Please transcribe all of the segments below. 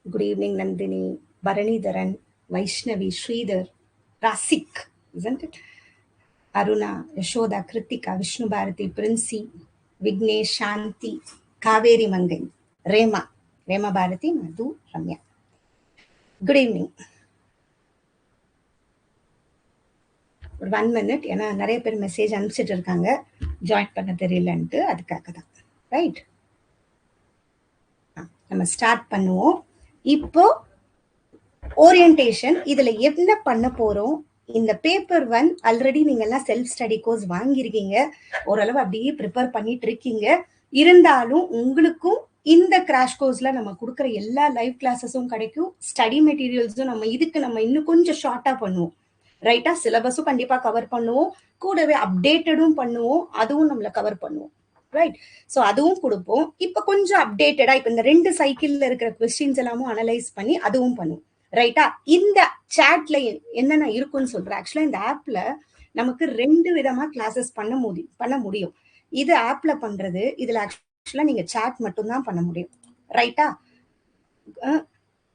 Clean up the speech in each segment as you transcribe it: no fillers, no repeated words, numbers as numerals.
Good evening, Nandini, Bharanidharan, Vaishnavi, Sridhar, Rasik, isn't it? Aruna, Yashoda, Kritika, Vishnu Bharati, Princy, Vignesh, Shanti, Kaveri Mangai, Rema Bharati, Madhu, Ramya. Good evening. ஒரு 1 minute, ஏன்னா நிறைய பேர் message அனுப்பிச்சிட்டு இருக்காங்க, join பண்ண தெரியலன்ட்டு, அதுக்காக தான். Right, நம்ம ஸ்டார்ட் பண்ணுவோம். இப்போ ஓரியன்டேஷன் இதுல என்ன பண்ண போறோம்? இந்த பேப்பர் 1 ஆல்ரெடி நீங்க எல்லாம் செல்ஃப் ஸ்டடி கோர்ஸ் வாங்கியிருக்கீங்க, ஓரளவு அப்படியே ப்ரிப்பேர் பண்ணிட்டு இருக்கீங்க. இருந்தாலும் உங்களுக்கும் இந்த கிராஷ் கோர்ஸ்ல நம்ம கொடுக்குற எல்லா லைவ் கிளாஸஸும் கிடைக்கும், ஸ்டடி மெட்டீரியல்ஸும் நம்ம இன்னும் கொஞ்சம் ஷார்ட்டா பண்ணுவோம். ரைட்டா? சிலபஸும் கண்டிப்பா கவர் பண்ணுவோம், கூடவே அப்டேட்டடும் பண்ணுவோம், அதுவும் நம்மள கவர் பண்ணுவோம். ரைட்? சோ அதுவும் கொடுப்போம். இப்ப கொஞ்சம் அப்டேட்டடா இப்ப இந்த 2 சைக்கிள்ல இருக்கிற கொஸ்டின்ஸ் எல்லாமும் அனலைஸ் பண்ணி அதுவும் பண்ணுவோம். ரைட்டா? இந்த சாட்ல என்னென்ன இருக்குன்னு சொல்றேன். ஆக்சுவலா இந்த ஆப்ல நமக்கு 2 விதமா கிளாஸஸ் பண்ண முடியும். இது ஆப்ல பண்றது, இதுல ஆக்சுவலா நீங்க சாட் மட்டும் தான் பண்ண முடியும். ரைட்டா?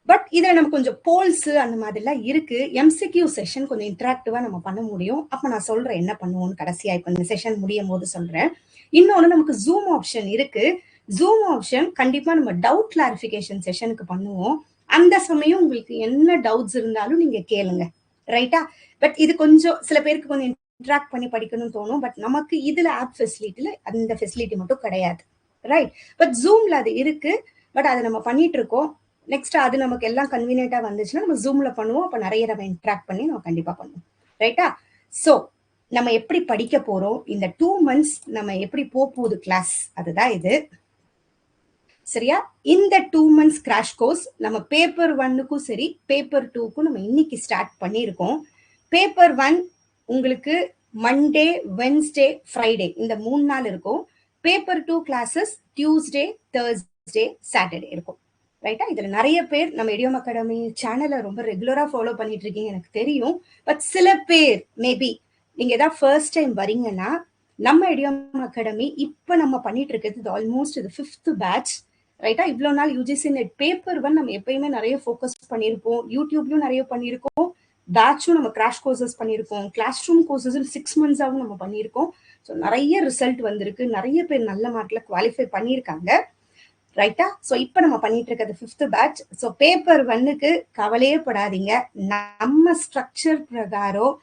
பட் இதுல நமக்கு கொஞ்சம் போல்ஸ் அந்த மாதிரிலாம் இருக்கு. எம்சிக்யூ செஷன் கொஞ்சம் இன்டராக்டிவா நம்ம பண்ண முடியும். அப்ப நான் சொல்றேன் என்ன பண்ணுவோம்னு கடைசியா, இப்ப இந்த செஷன் முடியும் போது சொல்றேன். இன்னொன்னு நமக்கு ஜூம் ஆப்ஷன் இருக்கு. ஜூம் ஆப்ஷன் கண்டிப்பா நம்ம டவுட் கிளாரிபிகேஷன் செஷனுக்கு பண்ணுவோம். அந்த சமயம் உங்களுக்கு என்ன டவுட்ஸ் இருந்தாலும் நீங்க கேளுங்க. ரைட்டா? பட் இது கொஞ்சம் சில பேருக்கு கொஞ்சம் இன்டராக்ட் பண்ணி படிக்கணும்னு தோணும். பட் நமக்கு இதுல ஆப் ஃபெசிலிட்டில அந்த ஃபெசிலிட்டி மட்டும் கிடையாது. ரைட்? பட் ஜூம்ல அது இருக்கு. பட் அதை நம்ம பண்ணிட்டு இருக்கோம். நெக்ஸ்ட் அது நமக்கு எல்லாம் கன்வீனியன்டா வந்துச்சுன்னா நம்ம ஜூம்ல பண்ணுவோம். அப்ப நிறைய நம்ம இன்டராக்ட் பண்ணி நம்ம கண்டிப்பா பண்ணுவோம். ரைட்டா? சோ நம்ம எப்படி படிக்க போறோம், இந்த 2 months நம்ம எப்படி போகுது கிளாஸ், அதுதான் இது. சரியா? இந்த 2 months கிராஷ் கோர்ஸ் நம்ம பேப்பர் 1க்கும் சரி பேப்பர் 2க்கும் நம்ம இன்னைக்கு ஸ்டார்ட் பண்ணியிருக்கோம். பேப்பர் 1 உங்களுக்கு மண்டே, வென்ஸ்டே, ஃப்ரைடே இந்த 3 நாள் இருக்கும். Paper 2 classes Tuesday, Thursday, Saturday இருக்கும். ரைட்டா? இதுல நிறைய பேர் நம்ம இடியோம் அகாடமி சேனலை ரொம்ப ரெகுலரா ஃபாலோ பண்ணிட்டு இருக்கீங்க எனக்கு தெரியும். பட் சில பேர் மேபி நீங்க ஏதாவது ஃபர்ஸ்ட் டைம் வரீங்கன்னா, நம்ம இடியோம் அகாடமி இப்ப நம்ம பண்ணிட்டு இருக்கிறது ஆல்மோஸ்ட் இது 5th பேட்ச். ரைட்டா? இவ்வளவு நாள் யூஜிசி நெட் பேப்பர் 1 நம்ம எப்பயுமே நிறைய ஃபோக்கஸ் பண்ணியிருப்போம், யூடியூப்லயும் நிறைய பண்ணியிருக்கோம், பேட்சும் நம்ம கிராஷ் கோர்சஸ் பண்ணியிருக்கோம், கிளாஸ் ரூம் கோர்சஸ் 6 months-ஆவும் நம்ம பண்ணியிருக்கோம். ஸோ நிறைய ரிசல்ட் வந்திருக்கு, நிறைய பேர் நல்ல மார்க்ல குவாலிஃபை பண்ணியிருக்காங்க. ரைட்டா? சோ இப்ப நம்ம பண்ணிட்டு இருக்கிறது 5th பேட்ச். சோ பேப்பர் 1க்கு கவலையே படாதீங்க. நம்ம ஸ்ட்ரக்சர் பிரகாரம்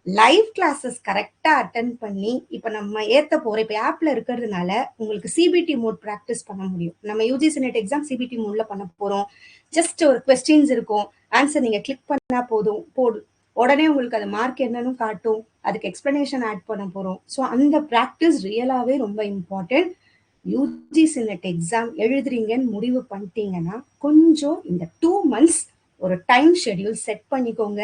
லைவ் கிளாஸஸ் கரெக்டா அட்டென்ட் பண்ணி இப்ப நம்ம ஏத்த போறோம். இப்ப ஆப்ல இருக்கிறதுனால உங்களுக்கு சிபிடி மோட் பிராக்டிஸ் பண்ண முடியும். நம்ம யூஜிசி நெட் எக்ஸாம் சிபிடி மோட்ல பண்ண போறோம். ஜஸ்ட் ஒரு கொஸ்டின்ஸ் இருக்கும், ஆன்சர் நீங்க கிளிக் பண்ணா போதும், உடனே உங்களுக்கு அது மார்க் என்னன்னு காட்டும், அதுக்கு எக்ஸ்பிளனேஷன் ஆட் பண்ண போறோம். ஸோ அந்த பிராக்டிஸ் ரியலாவே ரொம்ப இம்பார்ட்டன்ட். யூஜிசி நெட் எக்ஸாம் எழுதுறீங்கன்னு முடிவு பண்ணிட்டீங்கன்னா கொஞ்சம் இந்த 2 months ஒரு டைம் ஷெட்யூல் செட் பண்ணிக்கோங்க.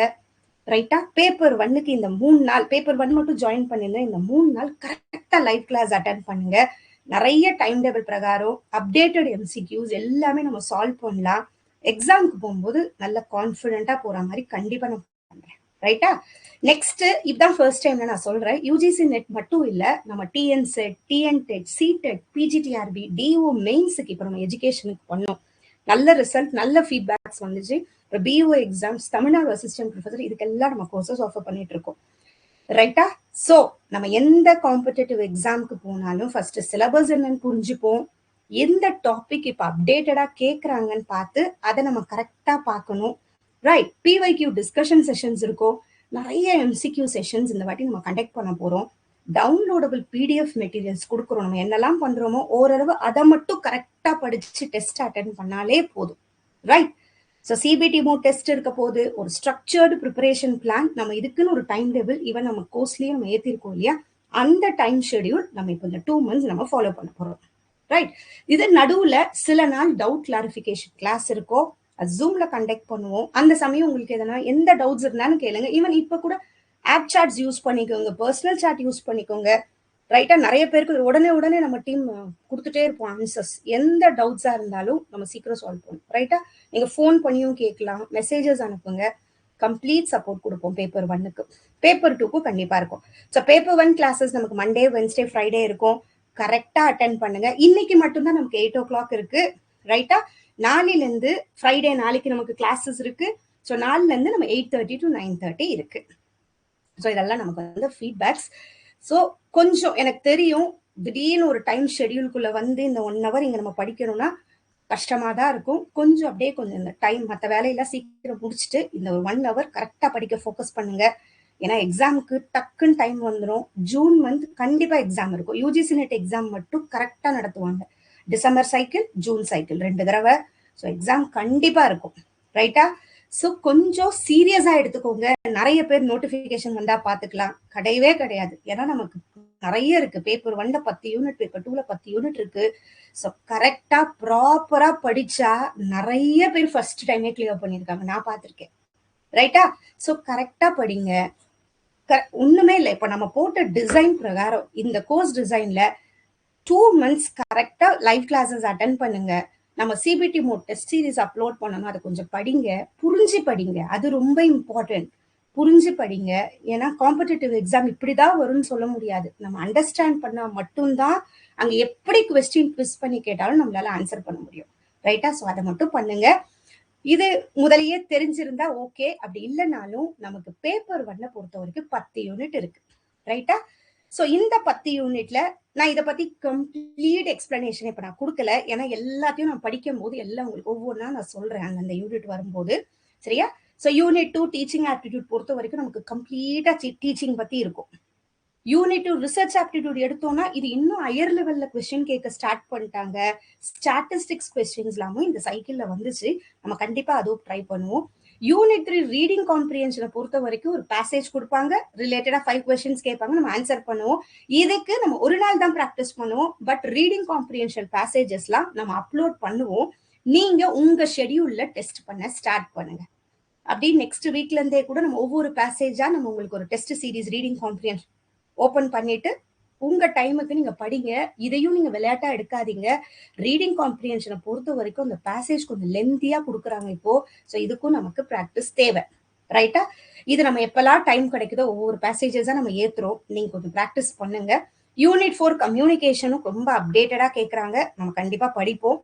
ரைட்டா? பேப்பர் 1க்கு இந்த 3 நாள், பேப்பர் 1 மட்டும் ஜாயின் பண்ணிருந்தா இந்த 3 நாள் கரெக்டா லைவ் கிளாஸ் அட்டென்ட் பண்ணுங்க. நிறைய டைம் டேபிள் பிரகாரம் அப்டேட்டட் எம்சிக்யூஸ் எல்லாமே நம்ம சால்வ் பண்ணலாம். எக்ஸாமுக்கு போகும்போது நல்ல கான்ஃபிடென்ட்டா போற மாதிரி கண்டிப்பா நான் பண்றேன். ரைட்டா? நெக்ஸ்ட் இதுதான் ஃபர்ஸ்ட் டைம்ல நான் சொல்றேன், யூஜிசி நெட் மட்டும் இல்ல, நம்ம TN SET, TN TET, CTET, PGTRB, டிஓ மெயின்ஸுக்கு இப்ப நம்ம எஜுகேஷனுக்கு பண்ணோம். நல்ல ரிசல்ட், நல்ல ஃபீட்பேக்ஸ் வந்துச்சு. இப்போ PO exams, Tamil Nadu assistant professor, இதுக்கெல்லாம் நம்ம கோர்சஸ் ஆஃபர் பண்ணிட்டு இருக்கோம். ரைட்டா? சோ நம்ம எந்த காம்படிட்டிவ் எக்ஸாமுக்கு போனாலும் ஃபர்ஸ்ட் சிலபஸ் என்னன்னு புரிஞ்சுப்போம், எந்த டாபிக் இப்ப அப்டேட்டடா கேட்கறாங்கன்னு பார்த்து அதை நம்ம கரெக்டா பார்க்கணும். ரைட்? பிவைக்யூ டிஸ்கஷன் செஷன்ஸ் இருக்கும், நிறைய எம்சிக்யூ செஷன்ஸ் இந்த வாட்டி நம்ம கண்டக்ட் பண்ண போறோம். டவுன்லோடபிள் பிடிஎஃப் மெட்டீரியல்ஸ் கொடுக்குறோம். நம்ம என்னெல்லாம் பண்றோமோ ஓரளவு அதை மட்டும் கரெக்டா படிச்சு டெஸ்ட் அட்டென்ட் பண்ணாலே போதும். Right? So CBT mode test இருக்க போது, ஒரு ஸ்ட்ரக்சர்டு ப்ரிப்பரேஷன் பிளான், நம்ம இதுக்குன்னு ஒரு டைம் டேபிள் ஈவன் நம்ம கோர்ஸ்லயே நம்ம ஏற்றிருக்கோம் இல்லையா, அந்த டைம் ஷெடியூல் நம்ம இப்போ இந்த 2 months நம்ம ஃபாலோ பண்ண போறோம். ரைட்? இது நடுவுல சில நாள் டவுட் கிளாரிபிகேஷன் கிளாஸ் இருக்கும், அது ஜூம்ல கண்டக்ட் பண்ணுவோம். அந்த சமயம் உங்களுக்கு எதனா எந்த டவுட்ஸ் இருந்தாலும் கேளுங்க. ஈவன் இப்ப கூட ஆப் சாட்ஸ் யூஸ் பண்ணிக்கோங்க, பர்சனல் சாட் யூஸ் பண்ணிக்கோங்க. ரைட்டா? நிறைய பேருக்கு உடனே நம்ம டீம் கொடுத்துட்டே இருப்போம் ஆன்சர்ஸ். எந்த டவுட்ஸா இருந்தாலும் நம்ம சீக்கிரம் சால்வ் பண்ணுவோம். ரைட்டா? நீங்க ஃபோன் பண்ணியும் கேட்கலாம், மெசேஜஸ் அனுப்புங்க, கம்ப்ளீட் சப்போர்ட் கொடுப்போம் பேப்பர் 1க்கு. பேப்பர் 2க்கும் கண்டிப்பா இருக்கும். ஸோ பேப்பர் 1 கிளாஸஸ் நமக்கு மண்டே, வென்ஸ்டே, ஃப்ரைடே இருக்கும். கரெக்டா அட்டென்ட் பண்ணுங்க. இன்னைக்கு மட்டும்தான் நமக்கு 8 o'clock இருக்கு. ரைட்டா? நாளையிலேருந்து ஃப்ரைடே நாளைக்கு நமக்கு கிளாஸஸ் இருக்கு. ஸோ நாளிலேருந்து நம்ம 8:30 to 9:30 இருக்கு. ஸோ இதெல்லாம் நமக்கு வந்து ஃபீட்பேக்ஸ். ஸோ கொஞ்சம் எனக்கு தெரியும் திடீர்னு ஒரு டைம் ஷெடியூல்குள்ள வந்து இந்த 1 hour இங்க நம்ம படிக்கணும்னா கஷ்டமா தான் இருக்கும். கொஞ்சம் அப்படியே கொஞ்சம் இந்த டைம் மற்ற வேலையெல்லாம் சீக்கிரம் முடிச்சுட்டு இந்த ஒரு 1 hour கரெக்டா படிக்க ஃபோக்கஸ் பண்ணுங்க. ஏன்னா எக்ஸாமுக்கு டக்குன்னு டைம் வந்துடும். ஜூன் மந்த் கண்டிப்பா எக்ஸாம் இருக்கும். யூஜிசி நெட் எக்ஸாம் மட்டும் கரெக்டா நடத்துவாங்க. டிசம்பர் சைக்கிள், ஜூன் சைக்கிள் 2 தடவை. ஸோ எக்ஸாம் கண்டிப்பா இருக்கும். ரைட்டா? ஸோ கொஞ்சம் சீரியஸா எடுத்துக்கோங்க. நிறைய பேர் நோட்டிபிகேஷன் வந்தா பாத்துக்கலாம், கிடையவே கிடையாது. ஏன்னா நமக்கு நிறைய இருக்கு. பேப்பர் 1ல 10 யூனிட், பேப்பர் 2ல 10 யூனிட் இருக்கு. ஸோ கரெக்டா ப்ராப்பரா படிச்சா நிறைய பேர் ஃபர்ஸ்ட் டைமே கிளியர் பண்ணிருக்காங்க, நான் பார்த்திருக்கேன். ரைட்டா? ஸோ கரெக்டா படிங்க. ஒண்ணுமே இல்லை. இப்ப நம்ம போட்ட டிசைன் பிரகாரம் இந்த கோர்ஸ் டிசைன்ல 2 months கரெக்டா லைவ் கிளாஸஸ் அட்டென்ட் பண்ணுங்க. நம்ம CBT mode test series upload பண்ணணும், அதை கொஞ்சம் படிங்க, புரிஞ்சு படிங்க. அது ரொம்ப இம்பார்ட்டன்ட். புரிஞ்சு படிங்க. ஏன்னா காம்படிட்டிவ் எக்ஸாம் இப்படிதான் வரும்னு சொல்ல முடியாது. நம்ம அண்டர்ஸ்டாண்ட் பண்ணா மட்டும்தான் அங்க எப்படி கொஸ்டின் ட்விஸ்ட் பண்ணி கேட்டாலும் நம்மளால ஆன்சர் பண்ண முடியும். ரைட்டா? ஸோ அதை மட்டும் பண்ணுங்க. இது முதலையே தெரிஞ்சிருந்தா ஓகே. அப்படி இல்லைனாலும் நமக்கு பேப்பர் 1 பொறுத்த வரைக்கும் 10 யூனிட் இருக்கு. ரைட்டா? ஸோ இந்த 10 யூனிட்ல நான் இதை பத்தி கம்ப்ளீட் எக்ஸ்பிளனேஷன் இப்ப நான் கொடுக்கல. ஏன்னா எல்லாத்தையும் நான் படிக்கும் போது எல்லாம் உங்களுக்கு ஒவ்வொன்றா நான் சொல்றேன் அந்த யூனிட் வரும்போது. சரியா? ஸோ யூனிட் 2 டீச்சிங் ஆப்டிடியூட் பொறுத்த வரைக்கும் நமக்கு கம்ப்ளீட்டா டீச்சிங் பத்தி இருக்கும். யூனிட் 2 ரிசர்ச் ஆப்டிடியூட் எடுத்தோம்னா இது இன்னும் ஹையர் லெவல்ல கொஸ்டின் கேட்க ஸ்டார்ட் பண்ணிட்டாங்க. ஸ்டாட்டிஸ்டிக்ஸ் கொஸ்டின்ஸ் எல்லாமும் இந்த சைக்கிள்ல வந்துச்சு. நம்ம கண்டிப்பா அதுவும் ட்ரை பண்ணுவோம். யூனிட் 3 ரீடிங் காம்ப்ரிஹென்ஷனை பொறுத்த வரைக்கும் ஒரு பேசேஜ் கொடுப்பாங்க, ரிலேட்டடா 5 கொஸ்டின்ஸ் கேட்பாங்க, நம்ம ஆன்சர் பண்ணுவோம். இதுக்கு நம்ம ஒரு நாள் தான் ப்ராக்டிஸ் பண்ணுவோம். பட் ரீடிங் காம்ப்ரிஹென்ஷன் பேசேஜஸ்லாம் நம்ம அப்லோட் பண்ணுவோம். நீங்க உங்க ஷெடியூல்ல டெஸ்ட் பண்ண ஸ்டார்ட் பண்ணுங்க. அப்படி நெக்ஸ்ட் வீக்ல இருந்தே கூட நம்ம ஒவ்வொரு பேசேஜா நம்ம உங்களுக்கு ஒரு test series reading comprehension open பண்ணிட்டு உங்க டைமுக்கு நீங்க படிங்க. இதையும் நீங்க விளையாட்டா எடுக்காதீங்க. ரீடிங் காம்ப்ரிஹென்ஷனை பொறுத்த வரைக்கும் அந்த பேசேஜ் கொஞ்சம் லென்த்தியா கொடுக்குறாங்க இப்போ. ஸோ இதுக்கும் நமக்கு ப்ராக்டிஸ் தேவை. ரைட்டா? இது நம்ம எப்பெல்லாம் டைம் கிடைக்குதோ ஒவ்வொரு பேசேஜஸா நம்ம ஏத்துறோம். நீங்க கொஞ்சம் ப்ராக்டிஸ் பண்ணுங்க. யூனிட் 4 கம்யூனிகேஷனும் ரொம்ப அப்டேட்டடா கேட்கறாங்க, நம்ம கண்டிப்பா படிப்போம்.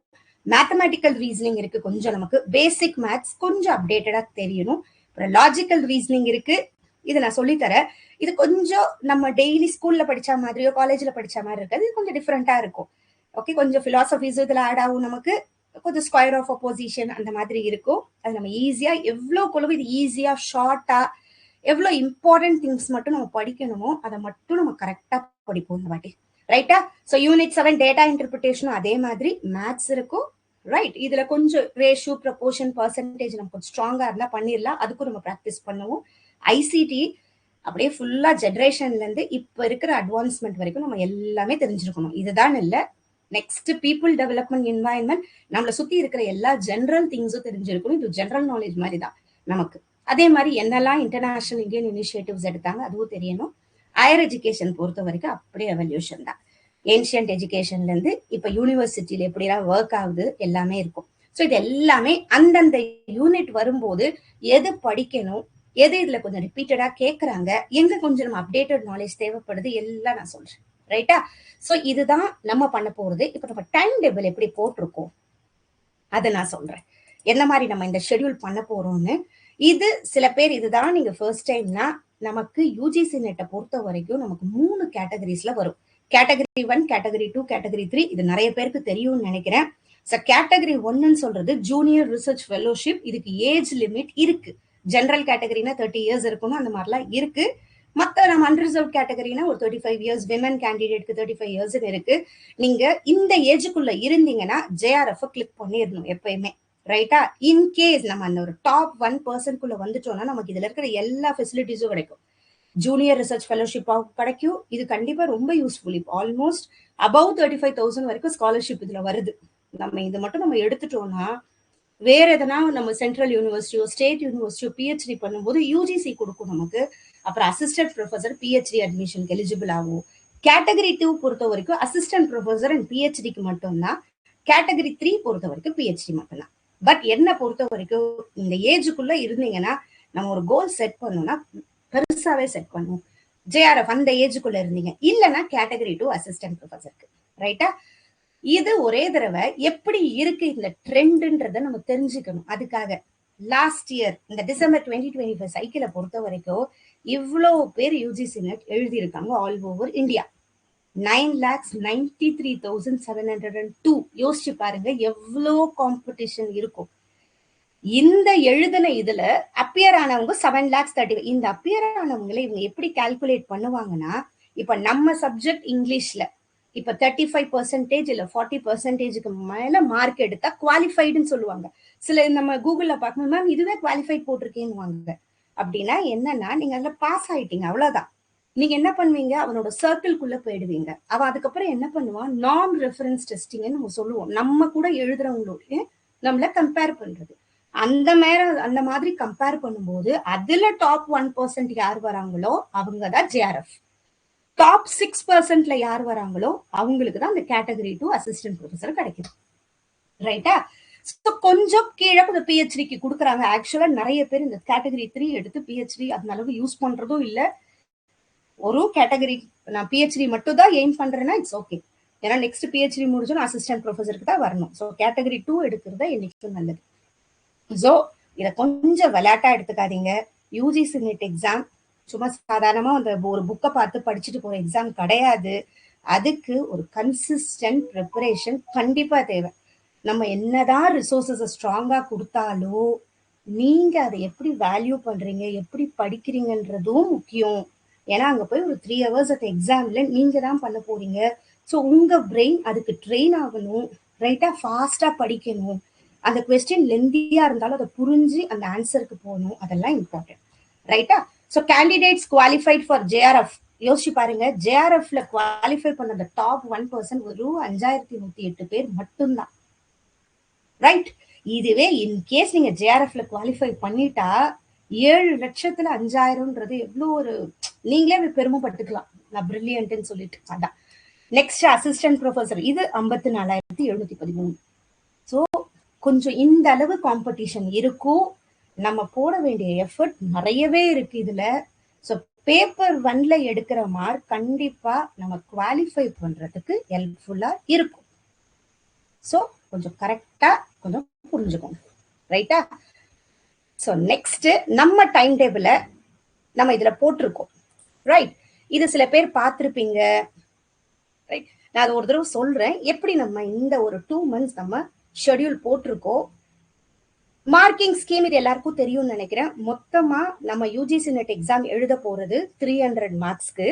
மேத்தமேட்டிக்கல் ரீசனிங் இருக்கு, கொஞ்சம் நமக்கு பேசிக் மேத்ஸ் கொஞ்சம் அப்டேட்டடா தெரியணும். அப்புறம் லாஜிக்கல் ரீசனிங் இருக்கு, இது நான் சொல்லித்தரேன். இது கொஞ்சம் நம்ம டெய்லி ஸ்கூல்ல படிச்ச மாதிரியோ காலேஜ்ல படிச்ச மாதிரி இருக்காது. இது கொஞ்சம் டிஃப்ரெண்டா இருக்கும். ஓகே, கொஞ்சம் பிலாசபிஸ் இதுல ஆட் ஆகும். நமக்கு கொஞ்சம் ஸ்கொயர் ஆஃப் அப்போசிஷன் அந்த மாதிரி இருக்கும். அது நம்ம ஈஸியா எவ்வளவு கொழுவு இது ஈஸியா ஷார்ட்டா எவ்வளவு இம்பார்ட்டன்ட் திங்ஸ் மட்டும் நம்ம படிக்கணுமோ அதை மட்டும் நம்ம கரெக்டா படிப்போம் இந்த வாட்டி. ரைட்டா? ஸோ யூனிட் 7 டேட்டா இன்டர்பிரிட்டேஷனும் அதே மாதிரி மேத்ஸ் இருக்கும். ரைட்? இதுல கொஞ்சம் ரேஷியோ, ப்ரொபோர்ஷன், பர்சன்டேஜ் நம்ம கொஞ்சம் ஸ்ட்ராங்கா இருந்தா பண்ணிடலாம். அதுக்கும் நம்ம ப்ராக்டிஸ் பண்ணுவோம். ஐசிடி அப்படியே ஃபுல்லா ஜெனரேஷன்ல இருந்து இப்ப இருக்கிற அட்வான்ஸ்மெண்ட் வரைக்கும் நம்ம எல்லாமே தெரிஞ்சிருக்கணும். இதுதான் இல்ல, நெக்ஸ்ட் பீப்புள் டெவலப்மெண்ட், என்வாயன்மெண்ட், நம்மளை சுத்தி இருக்கிற எல்லா ஜெனரல் திங்ஸும் தெரிஞ்சிருக்கணும். இது ஜெனரல் நாலேஜ் மாதிரி தான் நமக்கு. அதே மாதிரி என்னெல்லாம் இன்டர்நேஷனல் இந்தியன் இனிஷியேட்டிவ்ஸ் எடுத்தாங்க அதுவும் தெரியணும். ஹையர் எஜுகேஷன் பொறுத்த வரைக்கும் அப்படியே எவல்யூஷன் தான். ஏன்ஷியன்ட் எஜுகேஷன்ல இருந்து இப்ப யூனிவர்சிட்டியில எப்படிலாம் ஒர்க் ஆகுது எல்லாமே இருக்கும். ஸோ இது எல்லாமே அந்தந்த யூனிட் வரும்போது எது படிக்கணும், எது இதுல கொஞ்சம் ரிப்பீட்டடா கேட்கறாங்க, எங்க கொஞ்சம் நம்ம அப்டேட்டட் நாலேஜ் தேவைப்படுது, எல்லாம் நான் சொல்றேன். ரைட்டா? சோ இதுதான் நம்ம பண்ண போறது. இப்ப நம்ம டைம் டேபிள் எப்படி போட்டிருக்கோம் அதை நான் சொல்றேன், என்ன மாதிரி நம்ம இந்த ஷெட்யூல் பண்ண போறோம்னு. இது சில பேர் இதுதான் நீங்க ஃபர்ஸ்ட் டைம்னா, நமக்கு யூஜிசி நெட்டை பொறுத்த வரைக்கும் நமக்கு 3 கேட்டகரிஸ்ல வரும். Category 1, category 2, category 3. இது நிறைய பேருக்கு தெரியும்னு நினைக்கிறேன். கேட்டகரி 1ன்னு சொல்றது ஜூனியர் ரிசர்ச் ஃபெலோஷிப். இதுக்கு ஏஜ் லிமிட் இருக்கு. ஜெனரல் கேட்டகரினா 30 இயர்ஸ் இருக்கணும், அந்த மாதிரிலாம் இருக்கு. மத்த நம்ம அன்ரிசர்வ் கேட்டகரினா ஒரு 35 இயர்ஸ், விமன் கேண்டிடேட்க்கு 35 இயர்ஸ் இருக்கு. நீங்க இந்த ஏஜுக்குள்ள இருந்தீங்கன்னா ஜேஆர்எஃப் கிளிக் பண்ணிடணும் எப்பயுமே. ரைட்டா? இன்கேஸ் நம்ம அந்த ஒரு டாப் 1% வந்துட்டோம்னா நமக்கு இதுல இருக்கிற எல்லா ஃபெசிலிட்டிஸும் கிடைக்கும். ஜூனியர் ரிசர்ச் ஃபெலோஷிப் கிடைக்கும். இது கண்டிப்பா ரொம்ப யூஸ்ஃபுல். இப்போ ஆல்மோஸ்ட் அபவ் 35,000 வரைக்கும் ஸ்காலர்ஷிப் இதுல வருது. நம்ம இது மட்டும் நம்ம எடுத்துட்டோம்னா வேற எதனா நம்ம சென்ட்ரல் யூனிவர்சிட்டியோ ஸ்டேட் யூனிவர்சிட்டியோ பிஹெச்டி பண்ணும்போது யூஜிசி கொடுக்கும் நமக்கு. அப்புறம் அசிஸ்டன்ட் ப்ரொஃபசர் பிஹெச்டி அட்மிஷனுக்கு எலிஜிபிள் ஆகும். கேட்டகரி 2 பொறுத்த வரைக்கும் அசிஸ்டன்ட் ப்ரொஃபசர் அண்ட் பிஹெச்டிக்கு மட்டும்தான். கேட்டகரி 3 பொறுத்த வரைக்கும் பிஹெச்டி மட்டும்தான். பட் என்ன பொறுத்த வரைக்கும் இந்த ஏஜுக்குள்ள இருந்தீங்கன்னா நம்ம ஒரு கோல் செட் பண்ணோம்னா பெருசாவே செட் பண்ணுவோம். ஜேஆர்எஃப் அந்த ஏஜுக்குள்ள இருந்தீங்க, இல்லைன்னா கேட்டகரி 2 அசிஸ்டன்ட் ப்ரொஃபசருக்கு. ரைட்டா? இது ஒரே தடவை எப்படி இருக்கு இந்த ட்ரெண்ட்ன்றத நம்ம தெரிஞ்சுக்கணும். அதுக்காக லாஸ்ட் இயர் இந்த டிசம்பர் 2025 சைக்கிளை பொறுத்த வரைக்கும் இவ்வளோ பேர் யூஜிசி நெட் எழுதியிருக்காங்க ஆல் ஓவர் இந்தியா. 9,93,702. யோசிச்சு பாருங்க எவ்வளோ காம்படிஷன் இருக்கும். இந்த எழுதின இதுல அப்பியர் ஆனவங்க 7,30,000. இந்த அப்பியர் ஆனவங்களை இவங்க எப்படி கால்குலேட் பண்ணுவாங்கன்னா, இப்ப நம்ம சப்ஜெக்ட் இங்கிலீஷ்ல இப்ப 35% இல்ல 40%க்கு மேல மார்க் எடுத்தா குவாலிஃபைடுன்னு சொல்லுவாங்க. சில நம்ம கூகுள்ல பார்க்கணும், மேம் இதுவே குவாலிஃபைட் போட்டிருக்கேன்னு. அப்படின்னா என்னன்னா, நீங்க அதுல பாஸ் ஆயிட்டீங்க, அவ்வளவுதான். நீங்க என்ன பண்ணுவீங்க, அவனோட சர்க்கிள்குள்ள போயிடுவீங்க. அவன் அதுக்கப்புறம் என்ன பண்ணுவான், நான் ரெஃபரன்ஸ் டெஸ்டிங்னு நம்ம சொல்லுவோம். நம்ம கூட எழுதுறவங்களோட நம்மள கம்பேர் பண்றது. அந்த மாதிரி கம்பேர் பண்ணும்போது அதுல டாப் 1% யார் வராங்களோ அவங்கதான் ஜேஆர்எஃப். டாப் 6%ல யார் வராங்களோ அவங்களுக்கு தான் அந்த கேட்டகரி 2 அசிஸ்டன்ட் ப்ரொஃபசர் கிடைக்குது. ரைட்டா? கொஞ்சம் கீழே கொஞ்சம் பிஹெச்டிக்கு கொடுக்குறாங்க. ஆக்சுவலா நிறைய பேர் இந்த கேட்டகரி 3 எடுத்து பிஹெச்டி அந்த அளவு யூஸ் பண்றதும் இல்ல. ஒரு கேட்டகரி நான் பிஹெச்டி மட்டும் தான் எய்ம் பண்றேன்னா இட்ஸ் ஓகே. ஏன்னா நெக்ஸ்ட் பிஹெச்டி முடிஞ்சோம் அசிஸ்டன்ட் ப்ரொஃபசருக்கு தான் வரணும். ஸோ கேட்டகரி 2 எடுக்கிறதா என்னைக்கும் நல்லது. ஸோ இதை கொஞ்சம் விளையாட்டா எடுத்துக்காதீங்க. யூஜிசி நெட் எக்ஸாம் சும்மா சாதாரணமா அந்த ஒரு புக்கை பார்த்து படிச்சுட்டு போற எக்ஸாம் கிடையாது. அதுக்கு ஒரு கன்சிஸ்டன்ட் ப்ரிப்பரேஷன் கண்டிப்பா தேவை. நம்ம என்னதான் ரிசோர்சஸை ஸ்ட்ராங்கா கொடுத்தாலோ நீங்க அதை எப்படி வேல்யூ பண்றீங்க, எப்படி படிக்கிறீங்கன்றதும் முக்கியம். ஏன்னா அங்க போய் ஒரு 3 hours அந்த எக்ஸாம்ல நீங்க தான் பண்ண போறீங்க. ஸோ உங்க பிரெயின் அதுக்கு ட்ரெயின் ஆகணும். ரைட்டா? ஃபாஸ்டா படிக்கணும். அந்த கொஸ்டின் லெந்தியா இருந்தாலும் அதை புரிஞ்சு அந்த ஆன்சருக்கு போகணும். அதெல்லாம் இம்பார்ட்டன்ட். ரைட்டா? So candidates qualified for JRF யோசிச்சு பாருங்க. ஜேஆர்எஃப்ல குவாலிஃபை பண்ண அந்த டாப் 1% ஒரு 5,108 பேர் மட்டும்தான். ரைட்? இதுவே இன்கேஸ் நீங்க ஜேஆர்எஃப்ல குவாலிஃபை பண்ணிட்டா 7 லட்சத்துல 5,000ன்றது எவ்வளவு ஒரு நீங்களே பெருமைப்பட்டுக்கலாம். நான் பிரில்லியன்ட்னு சொல்லிட்டு. அதான் நெக்ஸ்ட் அசிஸ்டன்ட் ப்ரொஃபசர் இது 54,713. ஸோ கொஞ்சம் இந்த அளவு காம்படிஷன் இருக்கும். நம்ம போட வேண்டிய எஃபர்ட் நிறையவே இருக்கு இதுல. ஸோ பேப்பர் 1ல எடுக்கிற மார்க் கண்டிப்பா நம்ம குவாலிஃபை பண்றதுக்கு ஹெல்ப்ஃபுல்லா இருக்கும். ஸோ கொஞ்சம் கரெக்டா கொஞ்சம் புரிஞ்சுக்கோங்க. ரைட்டா? ஸோ நெக்ஸ்ட் நம்ம டைம் டேபிள நம்ம இதுல போட்டிருக்கோம். ரைட்? இது சில பேர் பார்த்திருப்பீங்க. ரைட்? நான் அது ஒரு தடவை சொல்றேன் எப்படி நம்ம இந்த ஒரு 2 months நம்ம ஷெட்யூல் போட்டிருக்கோம். மார்க்கிங் ஸ்கீம் இது எல்லாருக்கும் தெரியும்னு நினைக்கிறேன். மொத்தமா நம்ம யூஜிசி நெட் எக்ஸாம் எழுத போறது 300 மார்க்ஸ்க்கு.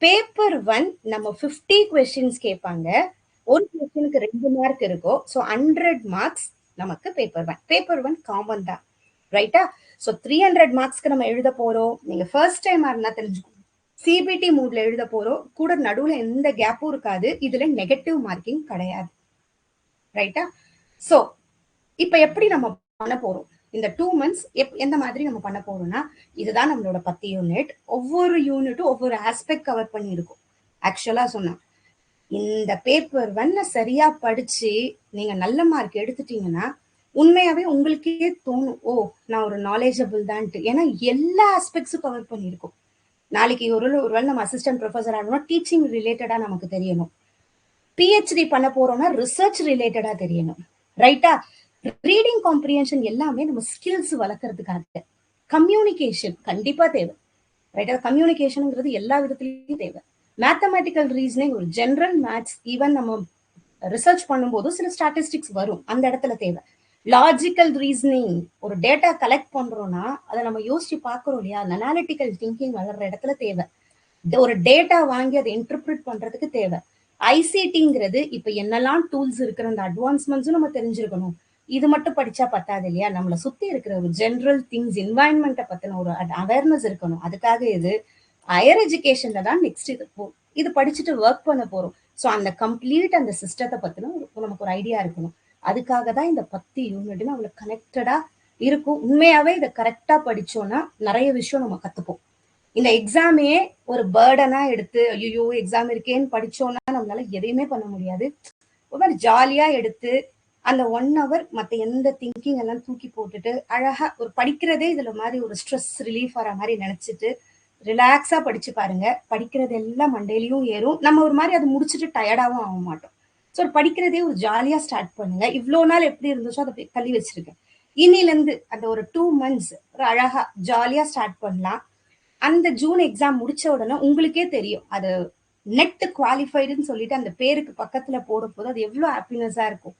பேப்பர் 1 நம்ம 50 கொஸ்டின்ஸ் கேட்பாங்க. ஒரு கொஸ்டினுக்கு 2 மார்க் இருக்கும். ஸோ 100 மார்க்ஸ் நமக்கு பேப்பர் 1. பேப்பர் 1 காமன் தான். ரைட்டா? ஸோ 300 மார்க்ஸ்க்கு நம்ம எழுத போறோம். நீங்க ஃபர்ஸ்ட் டைம் இருந்தா தெரிஞ்சுக்கோங்க. சிபிடி மூட்ல எழுத போறோம். கூட நடுவுல எந்த கேப்பும் இருக்காது. இதுல நெகட்டிவ் மார்க்கிங் கிடையாது. ரைட்டா? ஸோ இப்ப எப்படி நம்ம பண்ண போறோம் இந்த 2 months எந்த மாதிரி நம்ம பண்ண போறோம்னா, இதுதான் நம்மளோட 10 யூனிட். ஒவ்வொரு யூனிட்டும் ஒவ்வொரு ஆஸ்பெக்ட் கவர் பண்ணி இருக்கும். ஆக்சுவலா சொன்னா இந்த பேப்பர் 1 சரியா படிச்சு நீங்க நல்ல மார்க் எடுத்துட்டீங்கன்னா உண்மையாவே உங்களுக்கே தோணும், ஓ நான் ஒரு நாலேஜபிள் தான்ட்டு. ஏன்னா எல்லா ஆஸ்பெக்ட்ஸும் கவர் பண்ணியிருக்கும். நாளைக்கு ஒருவேளை நம்ம அசிஸ்டன்ட் ப்ரொஃபசர் ஆகணும்னா டீச்சிங் ரிலேட்டடா நமக்கு தெரியணும். பிஹெச்டி பண்ண போறோம்னா ரிசர்ச் ரிலேட்டடா தெரியணும். ரைட்டா? ரீடிங் காம்ப்ரிஹென்ஷன் எல்லாமே நம்ம ஸ்கில்ஸ் வளர்க்கறதுக்காக. கம்யூனிகேஷன் கண்டிப்பா தேவை. ரைட்டா? கம்யூனிகேஷன்ங்கிறது எல்லா விதத்திலையும் தேவை. மேத்தமெட்டிக்கல் ரீசனிங், ஒரு ஜெனரல் மேத்ஸ், ஈவன் நம்ம ரிசர்ச் பண்ணும்போது சில ஸ்டாட்டிஸ்டிக்ஸ் வரும், அந்த இடத்துல தேவை. லாஜிக்கல் ரீசனிங், ஒரு டேட்டா கலெக்ட் பண்றோம்னா அதை நம்ம யோசிச்சு பார்க்கறோம் இல்லையா, அனாலிட்டிக்கல் திங்கிங் வளர்ற இடத்துல தேவை. ஒரு டேட்டா வாங்கி அதை இன்டர்பிரிட் பண்றதுக்கு தேவை. ஐசிடிங்கிறது இப்ப என்னெல்லாம் டூல்ஸ் இருக்கிற அந்த அட்வான்ஸ்மெண்ட்ஸும் நம்ம தெரிஞ்சிருக்கணும். இது மட்டும் படிச்சா பத்தாது இல்லையா, நம்மளை சுத்தி இருக்கிற ஒரு ஜெனரல் திங்ஸ், என்வாயன்மெண்ட்டை பத்தின ஒரு அவேர்னஸ் இருக்கணும். அதுக்காக இது ஹையர் எஜுகேஷன்ல தான் நெக்ஸ்ட் இது படிச்சுட்டு ஒர்க் பண்ண போறோம். ஸோ அந்த கம்ப்ளீட் அந்த சிஸ்டத்தை பத்தின நமக்கு ஒரு ஐடியா இருக்கணும். அதுக்காக தான் இந்த 10 யூனிட்னு அவ்வளவு கனெக்டடா இருக்கும். உண்மையாவே இதை கரெக்டா படிச்சோம்னா நிறைய விஷயம் நம்ம கத்துப்போம். இந்த எக்ஸாமே ஒரு பேர்டனா எடுத்து ஐயோ எக்ஸாம் இருக்கேன்னு படிச்சோம்னா நம்மளால எதையுமே பண்ண முடியாது. ஒரு மாதிரி ஜாலியா எடுத்து அந்த 1 hour மற்ற எந்த திங்கிங் எல்லாம் தூக்கி போட்டுட்டு அழகா ஒரு படிக்கிறதே இதுல மாதிரி ஒரு ஸ்ட்ரெஸ் ரிலீஃப் ஆகிற மாதிரி நினைச்சிட்டு ரிலாக்ஸா படிச்சு பாருங்க. படிக்கிறது எல்லாம் மண்டையிலையும் ஏறும். நம்ம ஒரு மாதிரி அதை முடிச்சுட்டு டயர்டாவும் ஆக மாட்டோம். ஸோ படிக்கிறதே ஒரு ஜாலியா ஸ்டார்ட் பண்ணுங்க. இவ்வளோ நாள் எப்படி இருந்துச்சோ அதை தள்ளி வச்சிருக்கேன். இன்னிலேருந்து அந்த ஒரு 2 months ஒரு அழகா ஜாலியா ஸ்டார்ட் பண்ணலாம். அந்த ஜூன் எக்ஸாம் முடிச்ச உடனே உங்களுக்கே தெரியும் அது நெட் குவாலிஃபைடுன்னு சொல்லிட்டு அந்த பேருக்கு பக்கத்துல போடும்போது அது எவ்வளவு ஹாப்பினஸா இருக்கும்.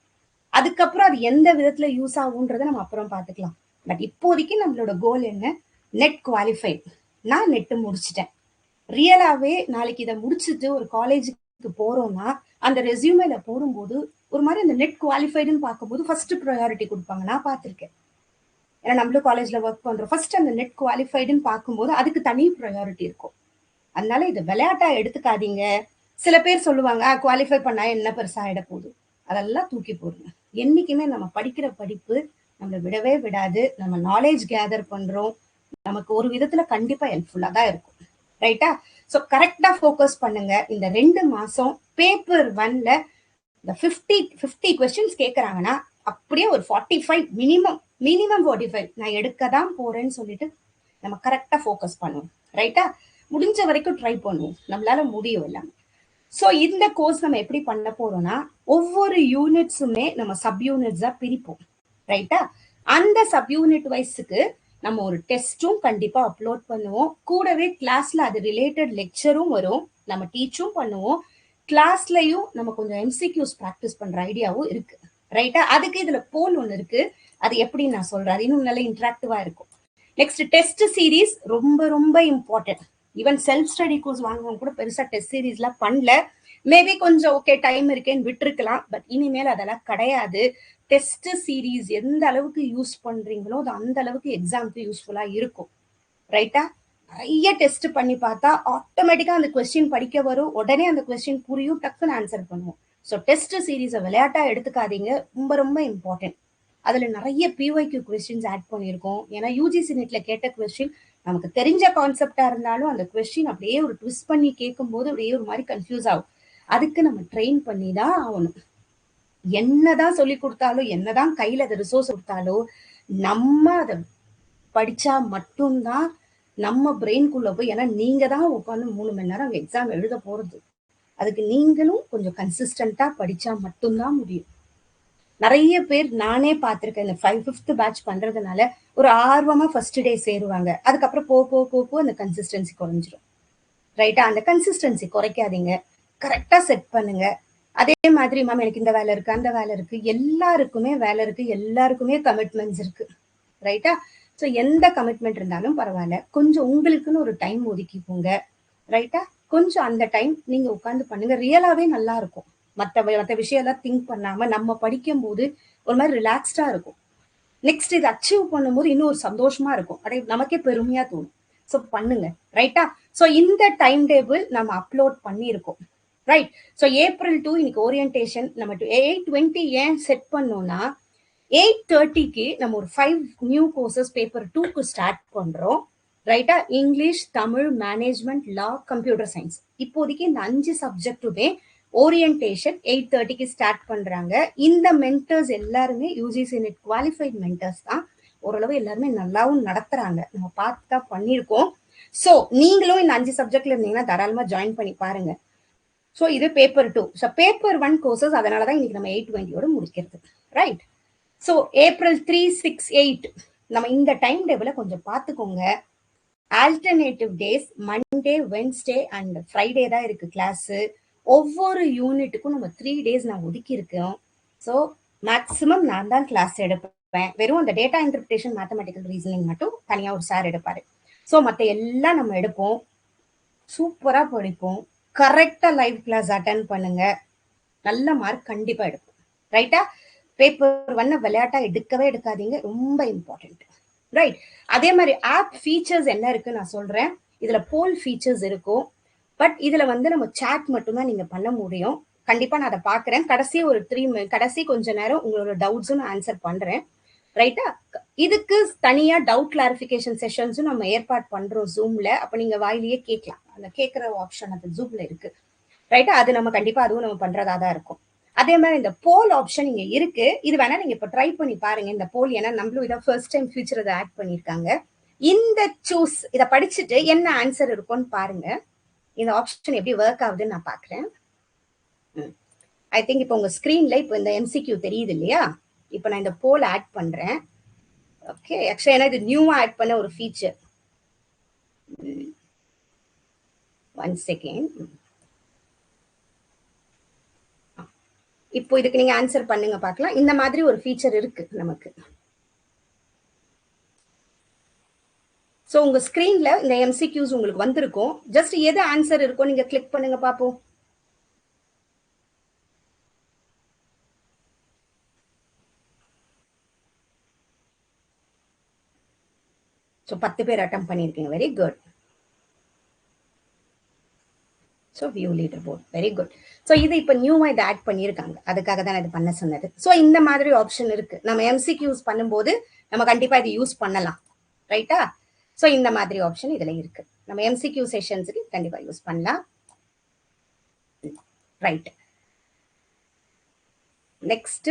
அதுக்கப்புறம் அது எந்த விதத்துல யூஸ் ஆகுன்றத நம்ம அப்புறம் பாத்துக்கலாம். பட் இப்போதைக்கு நம்மளோட கோல் என்ன? Net qualified. நான் நெட் முடிச்சிட்டேன். ரியலாவே நாளைக்கு இதை முடிச்சுட்டு ஒரு காலேஜுக்கு போறோம்னா அந்த ரெசியூமேல போடும்போது ஒரு மாதிரி அந்த நெட் குவாலிஃபைடுன்னு பார்க்கும்போது ஃபர்ஸ்ட் ப்ரையாரிட்டி கொடுப்பாங்க. நான் பார்த்திருக்கேன். ஏன்னா நம்மளும் காலேஜ்ல ஒர்க் பண்றோம். ஃபர்ஸ்ட் அந்த நெட் குவாலிஃபைடுன்னு பார்க்கும்போது அதுக்கு தனி ப்ரையாரிட்டி இருக்கும். அதனால இது விளையாட்டா எடுத்துக்காதீங்க. சில பேர் சொல்லுவாங்க குவாலிஃபை பண்ணா என்ன பெருசா ஆயிட போகுது. அதெல்லாம் தூக்கி போடுங்க. என்னைக்குமே நம்ம படிக்கிற படிப்பு நம்மளை விடவே விடாது. நம்ம நாலேஜ் கேதர் பண்றோம். நமக்கு ஒரு விதத்துல கண்டிப்பா ஹெல்ப்ஃபுல்லா தான் இருக்கும். ரைட்டா? ஸோ கரெக்டா ஃபோக்கஸ் பண்ணுங்க. இந்த 2 மாசம் பேப்பர் 1ல இந்த 50 கொஸ்டின்ஸ் கேட்கறாங்கன்னா அப்படியே ஒரு 45 மினிமம் 45 நான் எடுக்க தான் போறேன்னு சொல்லிட்டு நம்ம கரெக்டா ஃபோக்கஸ் பண்ணுவோம். ரைட்டா? முடிஞ்ச வரைக்கும் ட்ரை பண்ணுவோம். நம்மளால முடியும் எல்லாமே. ஸோ இந்த கோர்ஸ் நம்ம எப்படி பண்ண போறோம்னா ஒவ்வொரு யூனிட்ஸுமே நம்ம சப் யூனிட்ஸா பிரிப்போம். ரைட்டா? அந்த சப் யூனிட் வைஸுக்கு நம்ம ஒரு டெஸ்டும் கண்டிப்பா அப்லோட் பண்ணுவோம். கூடவே கிளாஸ்ல அது ரிலேட்டட் லெக்சரும் வரும். நம்ம டீச்சும் பண்ணுவோம். கிளாஸ்லயும் நம்ம கொஞ்சம் எம்சிக்யூஸ் ப்ராக்டிஸ் பண்ற ஐடியாவும் இருக்கு. ரைட்டா? அதுக்கு இதுல போல் ஒன்று இருக்கு. அது எப்படி நான் சொல்றேன். அது இன்னும் நல்ல இன்ட்ராக்டிவா இருக்கும். நெக்ஸ்ட் டெஸ்ட் சீரீஸ் ரொம்ப ரொம்ப important. Even self study course வாங்குறவங்க கூட பெருசா டெஸ்ட் சீரீஸ்லாம் பண்ணல. மேபி கொஞ்சம் ஓகே டைம் இருக்கேன்னு விட்டுருக்கலாம். பட் இனிமேல் அதெல்லாம் கிடையாது. டெஸ்ட் சீரீஸ் எந்த அளவுக்கு யூஸ் பண்றீங்களோ அது அந்த அளவுக்கு எக்ஸாம்க்கு யூஸ்ஃபுல்லா இருக்கும். ரைட்டா? நிறைய டெஸ்ட் பண்ணி பார்த்தா ஆட்டோமேட்டிக்கா அந்த கொஸ்டின் படிக்க வரும். உடனே அந்த கொஸ்டின் புரியும். டக்குன்னு ஆன்சர் பண்ணுவோம். ஸோ டெஸ்ட் சீரீஸை விளையாட்டா எடுத்துக்காதீங்க. ரொம்ப ரொம்ப இம்பார்ட்டன்ட். அதுல நிறைய பிஒய்க்யூ கொஸ்டின்ஸ் ஆட் பண்ணியிருக்கோம். ஏன்னா யூஜிசி நெட்ல கேட்ட கொஸ்டின் நமக்கு தெரிஞ்ச கான்செப்டா இருந்தாலும் அந்த கொஸ்டின் அப்படியே ஒரு ட்விஸ்ட் பண்ணி கேட்கும் போது அப்படியே ஒரு மாதிரி கன்ஃபியூஸ் ஆகும். அதுக்கு நம்ம ட்ரெயின் பண்ணி தான் ஆகணும். என்னதான் சொல்லி கொடுத்தாலும் என்னதான் கையில அதை ரிசோர்ஸ் கொடுத்தாலும் நம்ம அதை படிச்சா மட்டும்தான் நம்ம பிரெயின்குள்ள போய், ஏன்னா நீங்க தான் உட்காந்து 3 மணி நேரம் எக்ஸாம் எழுத போறது. அதுக்கு நீங்களும் கொஞ்சம் கன்சிஸ்டண்டா படிச்சா மட்டும்தான் முடியும். நிறைய பேர் நானே பார்த்திருக்கேன். இந்த 5th பேட்ச் பண்றதுனால ஒரு ஆர்வமா ஃபர்ஸ்ட் டே சேருவாங்க. அதுக்கப்புறம் போக அந்த கன்சிஸ்டன்சி குறைஞ்சிரும். ரைட்டா? அந்த கன்சிஸ்டன்சி குறைக்காதீங்க. கரெக்டா செட் பண்ணுங்க. அதே மாதிரி மேம் எனக்கு இந்த வேலை இருக்கு அந்த வேலை இருக்கு. எல்லாருக்குமே வேலை இருக்கு. எல்லாருக்குமே கமிட்மெண்ட்ஸ் இருக்கு. ரைட்டா? ஸோ எந்த கமிட்மெண்ட் இருந்தாலும் பரவாயில்ல. கொஞ்சம் உங்களுக்குன்னு ஒரு டைம் ஒதுக்கிக்கோங்க. ரைட்டா? கொஞ்சம் அந்த டைம் நீங்க உட்காந்து பண்ணுங்க. ரியலாவே நல்லா இருக்கும். மற்ற விஷயம் எல்லாம் திங்க் பண்ணாம நம்ம படிக்கும் போது ஒரு மாதிரி ரிலாக்ஸ்டா இருக்கும். நெக்ஸ்ட் இதை அச்சீவ் பண்ணும்போது இன்னும் ஒரு சந்தோஷமா இருக்கும். அப்படியே நமக்கே பெருமையா தோணும். ஸோ பண்ணுங்க. ரைட்டா? ஸோ இந்த டைம் டேபிள் நம்ம அப்லோட் பண்ணியிருக்கோம். ரைட்? ஸோ April 2 இன்னைக்கு ஓரியன்டேஷன் நம்ம 8:20 ஏன் செட் பண்ணோம்னா 8:30க்கு நம்ம ஒரு 5 நியூ கோர்சஸ் பேப்பர் 2க்கு ஸ்டார்ட் பண்றோம். ரைட்டா? இங்கிலீஷ், தமிழ், மேனேஜ்மெண்ட், லா, கம்ப்யூட்டர் சயின்ஸ். இப்போதைக்கு இந்த 5 சப்ஜெக்டுமே ஓரியன்டேஷன் 8:30க்கு ஸ்டார்ட் பண்றாங்க. இந்த மென்டர்ஸ் எல்லாருமே யூஜிசி நெட் குவாலிஃபைட் மென்டர்ஸ் தான். ஓரளவு எல்லாருமே நல்லாவும் நடத்துறாங்க. நம்ம பார்த்து தான் பண்ணியிருக்கோம். ஸோ நீங்களும் இந்த 5 சப்ஜெக்ட்ல இருந்தீங்கன்னா தாராளமா ஜாயின் பண்ணி பாருங்க. ஸோ இது பேப்பர் 2. ஸோ பேப்பர் 1 கோர்சஸ் அதனாலதான் இன்னைக்கு நம்ம 8:20யோட முடிக்கிறது. ரைட்? ஸோ April 3, 6, 8 நம்ம இந்த டைம் டேபிள கொஞ்சம் பார்த்துக்கோங்க. Alternative days Monday, Wednesday and Friday தான் இருக்கு கிளாஸ். ஒவ்வொரு யூனிட்டுக்கும் நம்ம 3 days நான் ஒதுக்கி இருக்கோம். ஸோ மேக்சிமம் நான் தான் கிளாஸ் எடுப்பேன். வெறும் அந்த டேட்டா இன்டர்பிரேஷன், மேத்தமெட்டிக்கல் ரீசனிங் மட்டும் தனியா ஒரு சார் எடுப்பாரு. ஸோ மற்ற எல்லாம் நம்ம எடுப்போம். சூப்பரா படிப்போம். கரெக்டா லைவ் கிளாஸ் அட்டன் பண்ணுங்க. நல்ல மார்க் கண்டிப்பா எடுப்போம். ரைட்டா? பேப்பர் 1 விளையாட்டா எடுக்கவே எடுக்காதீங்க. ரொம்ப இம்பார்ட்டன்ட். ரைட்? அதே மாதிரி ஆப் ஃபீச்சர்ஸ் என்ன இருக்கு நான் சொல்றேன். இதுல போல் ஃபீச்சர்ஸ் இருக்கும். பட் இதுல வந்து நம்ம சாட் மட்டும்தான் நீங்க பண்ண முடியும். கண்டிப்பா நான் அதை பாக்குறேன். கடைசி கொஞ்ச நேரம் உங்களோட டவுட்ஸும் நான் ஆன்சர் பண்றேன். ரைட்டா? இதுக்கு தனியா டவுட் கிளாரிபிகேஷன் செஷன்ஸும் நம்ம ஏற்பாடு பண்றோம் ஜூம்ல. அப்ப நீங்க வாயிலேயே கேட்கலாம். அந்த கேட்கிற ஆப்ஷன் அந்த ஜூம்ல இருக்கு. ரைட்டா? அது நம்ம கண்டிப்பா அதுவும் நம்ம பண்றதா தான் இருக்கும். அதே மாதிரி இந்த போல் ஆப்ஷன் இங்க இருக்கு. இது வேணா நீங்க இப்ப ட்ரை பண்ணி பாருங்க இந்த போல். ஏன்னா நம்மளும் இதை ஃபர்ஸ்ட் டைம் ஃபியூச்சர் இதை ஆட் பண்ணிருக்காங்க. இந்த சூஸ் இதை படிச்சுட்டு என்ன ஆன்சர் இருக்கும்னு பாருங்க. இந்த ஆப்ஷன் எப்படி ஒர்க் ஆகுதுன்னு நான் பாக்குறேன். ஐ திங்க் இப்போ உங்க ஸ்கிரீன்ல இப்போ இந்த எம்சிக்யூ தெரியுது இல்லையா? இப்போ நான் இந்த போல் ஆட் பண்றேன். ஓகே, ஆக்சுவலா ஏன்னா இது நியூவா ஆட் பண்ண ஒரு ஃபீச்சர். 1 செகண்ட். இப்போ இதுக்கு நீங்க ஆன்சர் பண்ணுங்க பார்க்கலாம். இந்த மாதிரி ஒரு ஃபீச்சர் இருக்கு நமக்கு. ஸோ உங்க ஸ்கிரீன்ல இந்த எம்சிக்யூஸ் உங்களுக்கு வந்திருக்கும். ஜஸ்ட் எது ஆன்சர் இருக்கோ நீங்க கிளிக் பண்ணுங்க பார்ப்போம். ஸோ 10 பேர் அட்டம் பண்ணியிருக்கீங்க. Very good. So view leader board, very good. So இது இப்போ நியூவாக இதை ஆட் பண்ணியிருக்காங்க, அதுக்காக தான் இது பண்ண சொன்னது. ஸோ இந்த மாதிரி ஆப்ஷன் இருக்கு. நம்ம எம்சிக்யூஸ் பண்ணும்போது நம்ம கண்டிப்பாக இது யூஸ் பண்ணலாம், ரைட்டா? ஸோ இந்த மாதிரி ஆப்ஷன் இதில் இருக்கு. நம்ம எம்சிக்யூ செஷன்ஸுக்கு கண்டிப்பாக யூஸ் பண்ணலாம். ரைட், நெக்ஸ்ட்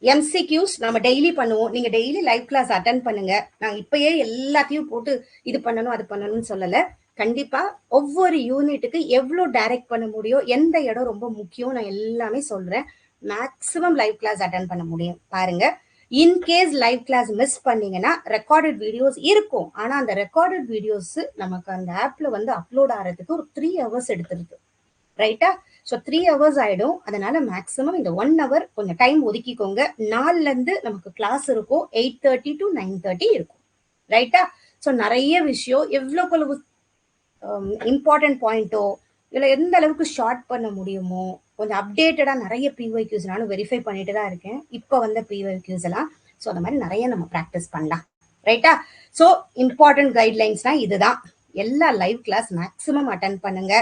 எம்சிக்யூஸ் நம்ம டெய்லி பண்ணுவோம். நீங்க டெய்லி லைவ் கிளாஸ் அட்டன் பண்ணுங்க. நான் இப்பயே எல்லாத்தையும் போட்டு இது பண்ணணும் அது பண்ணணும்னு சொல்லலை. கண்டிப்பா ஒவ்வொரு யூனிட்டுக்கு எவ்வளவு டைரக்ட் பண்ண முடியும், எந்த இடம் ரொம்ப முக்கியம், நான் எல்லாமே சொல்றேன். மேக்ஸிமம் லைவ் கிளாஸ் அட்டன் பண்ண முடியும் பாருங்க. இன்கேஸ் லைவ் கிளாஸ் மிஸ் பண்ணீங்கன்னா ரெக்கார்டட் வீடியோஸ் இருக்கும். ஆனா அந்த ரெக்கார்டட் வீடியோஸ் நமக்கு அந்த ஆப்ல வந்து அப்லோட் ஆகிறதுக்கு ஒரு 3 hours எடுத்துருக்கு, ரைட்டா? ஸோ 3 hours ஆயிடும். அதனால மேக்ஸிமம் இந்த 1 hour கொஞ்சம் டைம் ஒதுக்கிக்கோங்க. 4ல இருந்து நமக்கு கிளாஸ் இருக்கும், 8:30 to 9:30 இருக்கும், ரைட்டா? ஸோ நிறைய விஷயம் எவ்வளவு இம்பார்ட்டன்ட் பாயிண்டோ இல்லை எந்த அளவுக்கு ஷார்ட் பண்ண முடியுமோ கொஞ்சம் அப்டேட்டடா நிறைய பிஒய்க்யூஸ் நானும் வெரிஃபை பண்ணிட்டு தான் இருக்கேன். இப்போ வந்த பிஒய்க்யூஸ் எல்லாம். ஸோ அந்த மாதிரி நிறைய நம்ம ப்ராக்டிஸ் பண்ணலாம், ரைட்டா? ஸோ இம்பார்ட்டன்ட் கைட்லைன்ஸ்னா இதுதான். எல்லா லைவ் கிளாஸ் மேக்ஸிமம் அட்டன் பண்ணுங்க.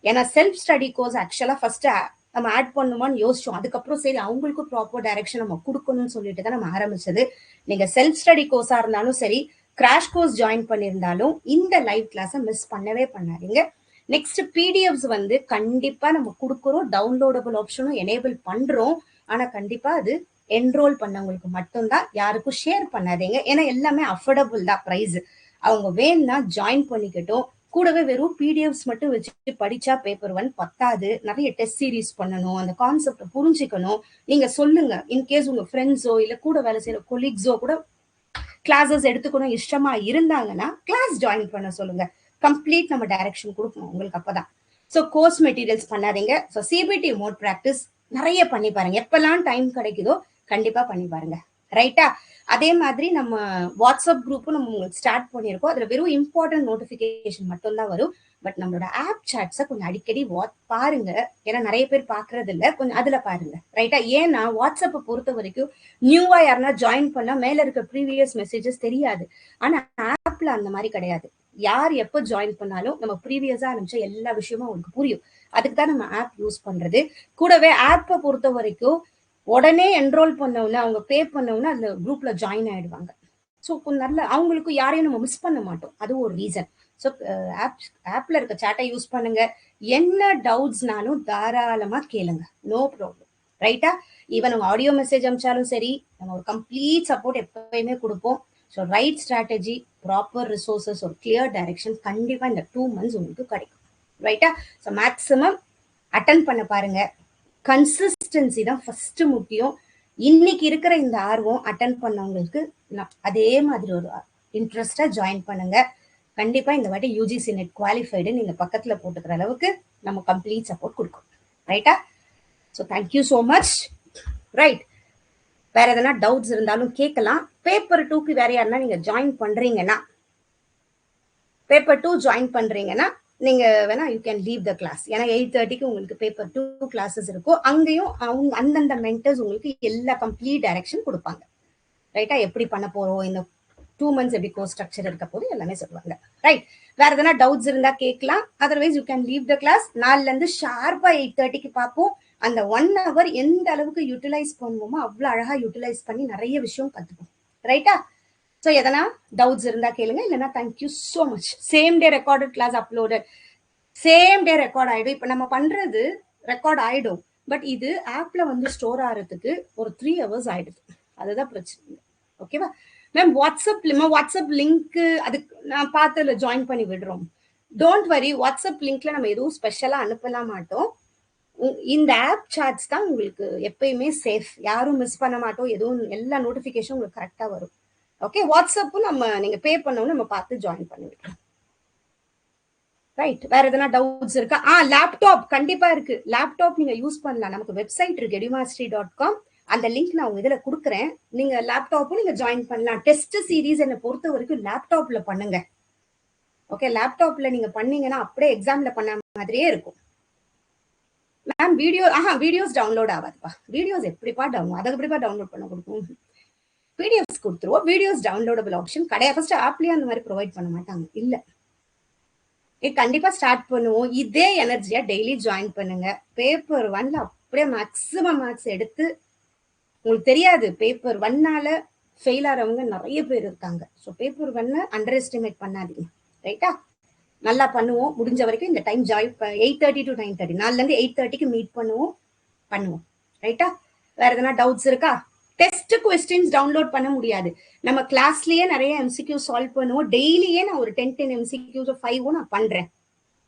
ஏன்னா செல்ஃப் ஸ்டடி கோர்ஸ் ஆக்சுவலா ஃபர்ஸ்ட் நம்ம ஆட் பண்ணுமான்னு யோசிச்சோம். அதுக்கப்புறம் சரி அவங்களுக்கு ப்ராப்பர் டைரக்ஷன் நம்ம கொடுக்கணும்னு சொல்லிட்டு தான் நம்ம ஆரம்பிச்சது. நீங்க செல்ஃப் ஸ்டடி கோர்ஸா இருந்தாலும் சரி, கிராஷ் கோர்ஸ் ஜாயின் பண்ணியிருந்தாலும் இந்த லைவ் கிளாஸை மிஸ் பண்ணவே பண்ணாதீங்க. நெக்ஸ்ட் பிடிஎஃப்ஸ் வந்து கண்டிப்பா நம்ம கொடுக்குறோம், டவுன்லோடபிள் ஆப்ஷனும் எனேபிள் பண்றோம். ஆனா கண்டிப்பா அது என்ரோல் பண்ணவங்களுக்கு மட்டும்தான், யாருக்கும் ஷேர் பண்ணாதீங்க. ஏன்னா எல்லாமே அஃபோர்டபுள் தான் பிரைஸ். அவங்க வேணும்னா ஜாயின் பண்ணிக்கிட்டோம். கூடவே வெறும் பிடிஎஃப்ஸ் மட்டும் வச்சு படிச்சா பேப்பர் 1 பத்தாது. நிறைய டெஸ்ட் சீரீஸ் பண்ணணும், அந்த கான்செப்டை புரிஞ்சுக்கணும். நீங்க சொல்லுங்க, இன்கேஸ் உங்க ஃப்ரெண்ட்ஸோ இல்ல கூட வேலை செய்யற கொலீக்ஸோ கூட கிளாஸஸ் எடுத்துக்கணும் இஷ்டமா இருந்தாங்கன்னா கிளாஸ் ஜாயின் பண்ண சொல்லுங்க. கம்ப்ளீட் நம்ம டைரக்ஷன் கொடுக்கணும் உங்களுக்கு, அப்பதான். ஸோ கோர்ஸ் மெட்டீரியல்ஸ் பண்ணாதீங்க. ஸோ சிபிடி மோட் ப்ராக்டிஸ் நிறைய பண்ணி பாருங்க. எப்பெல்லாம் டைம் கிடைக்குதோ கண்டிப்பா பண்ணி பாருங்க, ரைட்டா? அதே மாதிரி நம்ம வாட்ஸ்அப் குரூப்பும் நம்ம உங்களுக்கு ஸ்டார்ட் பண்ணியிருக்கோம். அதுல வெறும் இம்பார்ட்டன்ட் நோட்டிபிகேஷன் மட்டும்தான் வரும். பட் நம்மளோட ஆப் சாட்ஸை கொஞ்சம் அடிக்கடி பாருங்க. ஏன்னா நிறைய பேர் பாக்குறது இல்ல, கொஞ்சம் அதுல பாருங்க, ரைட்டா? ஏன்னா வாட்ஸ்அப்பை பொறுத்த வரைக்கும் நியூவா யாருன்னா ஜாயின் பண்ணா மேல இருக்க ப்ரீவியஸ் மெசேஜஸ் தெரியாது. ஆனா ஆப்ல அந்த மாதிரி கிடையாது. யார் எப்போ ஜாயின் பண்ணாலும் நம்ம ப்ரீவியஸா அனுப்பிச்ச எல்லா விஷயமும் அவங்களுக்கு புரியும். அதுக்கு தான் நம்ம ஆப் யூஸ் பண்றது. கூடவே ஆப்பை பொறுத்த வரைக்கும் உடனே என்ரோல் பண்ணவுன்னா, அவங்க பே பண்ணவுன்னா அந்த குரூப்ல ஜாயின் ஆயிடுவாங்க. ஸோ கொஞ்சம் நல்ல அவங்களுக்கு யாரையும் நம்ம மிஸ் பண்ண மாட்டோம். அது ஒரு ரீசன். ஸோ ஆப்ல இருக்க சாட்டை யூஸ் பண்ணுங்க. என்ன டவுட்ஸ்னாலும் தாராளமா கேளுங்க, நோ ப்ராப்ளம், ரைட்டா? ஈவன் உங்க ஆடியோ மெசேஜ் அனுப்பிச்சாலும் சரி, நம்ம ஒரு கம்ப்ளீட் சப்போர்ட் எப்பயுமே கொடுப்போம். So right strategy, proper resources, ஒரு கிளியர் டைரக்ஷன் கண்டிப்பா இந்த 2 months உங்களுக்கு கிடைக்கும், ரைட்டா? ஸோ மேக்ஸிமம் அட்டன் பண்ண பாருங்க. கன்சிஸ்டன்சி தான் ஃபர்ஸ்ட் முக்கியம். இன்னைக்கு இருக்கிற இந்த ஆர்வம் அட்டன் பண்ணவங்களுக்கு அதே மாதிரி ஒரு இன்ட்ரெஸ்டா ஜாயின் பண்ணுங்க. கண்டிப்பா இந்த வாட்டி யூஜிசி நெட் குவாலிஃபைடு நீங்க பக்கத்துல போட்டுக்கிற அளவுக்கு நம்ம கம்ப்ளீட் சப்போர்ட் கொடுக்கும், ரைட்டா? So thank you so much. Right, வேற எதனா டவுட்ஸ் இருந்தாலும் கேட்கலாம். பேப்பர் 2க்கு வேற யாருன்னா நீங்க ஜாயின் பண்றீங்கன்னா, பேப்பர் 2 ஜாயின் பண்றீங்கன்னா நீங்க வேணா you can leave the class. ஏன்னா 8:30க்கு உங்களுக்கு பேப்பர் 2 கிளாஸஸ் இருக்கும். அங்கேயும் அவங்க அந்தந்த மென்டர்ஸ் உங்களுக்கு எல்லா கம்ப்ளீட் டைரக்ஷன் கொடுப்பாங்க, ரைட்டா? எப்படி பண்ண போறோம், இந்த 2 months எப்படி கோர்ஸ் ஸ்ட்ரக்சர் இருக்க போது எல்லாமே சொல்லுவாங்க, ரைட்? வேற எதனா டவுட்ஸ் இருந்தா கேட்கலாம். Otherwise you can leave the class. 4ல இருந்து ஷார்ப்பா 8:30க்கு பார்ப்போம். அந்த 1 hour எந்த அளவுக்கு யூட்டிலைஸ் பண்ணுவோமோ அவ்வளவு அழகா யூட்டிலைஸ் பண்ணி நிறைய விஷயம் கத்துப்போம், ரைட்டா? ஸோ எதனா டவுட்ஸ் இருந்தா கேளுங்க. இல்லைன்னா thank you so much. Same day recorded class uploaded, same day record ஆயிடும். இப்போ நம்ம பண்றது ரெக்கார்ட் ஆயிடும். பட் இது ஆப்ல வந்து ஸ்டோர் ஆகிறதுக்கு ஒரு 3 hours ஆயிடுது. அதுதான் பிரச்சனை, ஓகேவா? மேம் வாட்ஸ்அப் லிங்க் அதுக்கு நான் பார்த்து ஜாயின் பண்ணி விடுறோம். டோன்ட் வரி, வாட்ஸ்அப் லிங்க்ல நம்ம எதுவும் ஸ்பெஷலா அனுப்பலாம் மாட்டோம். இந்த ஆப் சாட்ஸ் தான் உங்களுக்கு எப்பயுமே சேஃப். யாரும் மிஸ் பண்ண மாட்டோம். எதுவும் எல்லா நோட்டிபிகேஷன் உங்களுக்கு கரெக்டா வரும். ஓகே, வாட்ஸ்அப்பும் நீங்க பே பண்ணவும் நம்ம பார்த்து ஜாயின் பண்ணுவீங்க. ரைட், வேற எதனா டவுட்ஸ் இருக்கா? லேப்டாப் கண்டிப்பா இருக்கு. லேப்டாப் நீங்க யூஸ் பண்ணலாம். நமக்கு வெப்சைட் இருக்கு edumastery.com. அந்த லிங்க் நான் உங்க இதுல கொடுக்குறேன். நீங்க லேப்டாப்பும் நீங்க ஜாயின் பண்ணலாம். டெஸ்ட் சீரீஸ் என்ன பொறுத்த வரைக்கும் லேப்டாப்ல பண்ணுங்க. ஓகே, லேப்டாப்ல நீங்க பண்ணீங்கன்னா அப்படியே எக்ஸாம்ல பண்ண மாதிரியே இருக்கும். மேம் வீடியோஸ் டவுன்லோட் ஆகாதுப்பா. வீடியோஸ் எப்படிப்பா அதை எப்படிப்பா டவுன்லோட் பண்ண கொடுக்கும்? பிடிஎஃப்ஸ் கொடுத்துருவோம். வீடியோஸ் டவுன்லோடபிள் ஆப்ஷன் கிடையாது. ஃபர்ஸ்ட் ஆப்லயே அந்த மாதிரி ப்ரொவைட் பண்ண மாட்டாங்க. இல்ல, கண்டிப்பா ஸ்டார்ட் பண்ணுவோம். இதே எனர்ஜியா டெய்லி ஜாயின் பண்ணுங்க. பேப்பர் 1ல அப்படியே மேக்ஸிமம் மார்க்ஸ் எடுத்து, உங்களுக்கு தெரியாது பேப்பர் 1னால ஃபெயில் ஆறவங்க நிறைய பேர் இருக்காங்க. ஸோ பேப்பர் 1 அண்டர் எஸ்டிமேட் பண்ணாதீங்க. ரைட்டா? நல்லா பண்ணுவோம். முடிஞ்ச வரைக்கும் இந்த டைம் ஜாயின் 8:30 to 9:30 நாலுல இருந்து 8:30க்கு மீட் பண்ணுவோம். ரைட்டா? வேற எதனா டவுட்ஸ் இருக்கா? டெஸ்ட் கொஸ்டின்ஸ் டவுன்லோட் பண்ண முடியாது. நம்ம கிளாஸ்லயே நிறைய எம்சிக்யூ சால்வ் பண்ணுவோம். டெய்லியே நான் ஒரு 10 எம்சிக்யூஸ் 5 நான் பண்றேன்.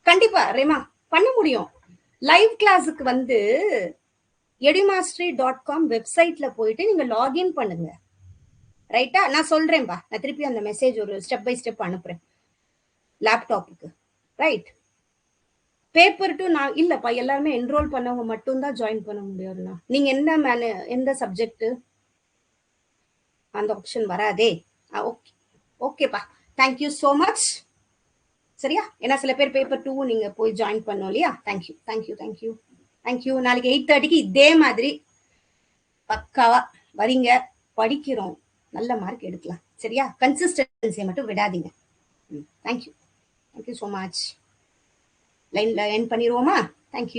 கண்டிப்பா ரேமா பண்ண முடியும். லைவ் கிளாஸுக்கு வந்து edumastery.com வெப்சைட்ல போயிட்டு நீங்க லாகின் பண்ணுங்க. ரைட்டா? நான் சொல்றேன்பா. நான் திருப்பி அந்த மெசேஜ் ஒரு ஸ்டெப் பை ஸ்டெப் அனுப்புறேன் லேப்டாப்புக்கு. ரைட், பேப்பர் 2 நான் இல்லப்பா, எல்லாருமே என்ரோல் பண்ணவங்க மட்டும் தான் ஜாயின் பண்ண முடியும்னா. நீங்க எந்த சப்ஜெக்ட்? அந்த ஆப்ஷன் வராதே. ஓகே, ஓகேப்பா, தேங்க்யூ சோ மச். சரியா? ஏன்னா சில பேர் பேப்பர் 2 நீங்க போய் ஜாயின் பண்ணோம் இல்லையா? Thank you thank you thank you thank you. நாளைக்கு 8:30க்கு இதே மாதிரி பக்காவா வரீங்க, படிக்கிறோம், நல்ல மார்க் எடுக்கலாம். சரியா? கன்சிஸ்டன்சியை மட்டும் விடாதீங்க. Thank you thank you so much. லைன்ல என் பண்ணிடுவோமா? தேங்க்யூ.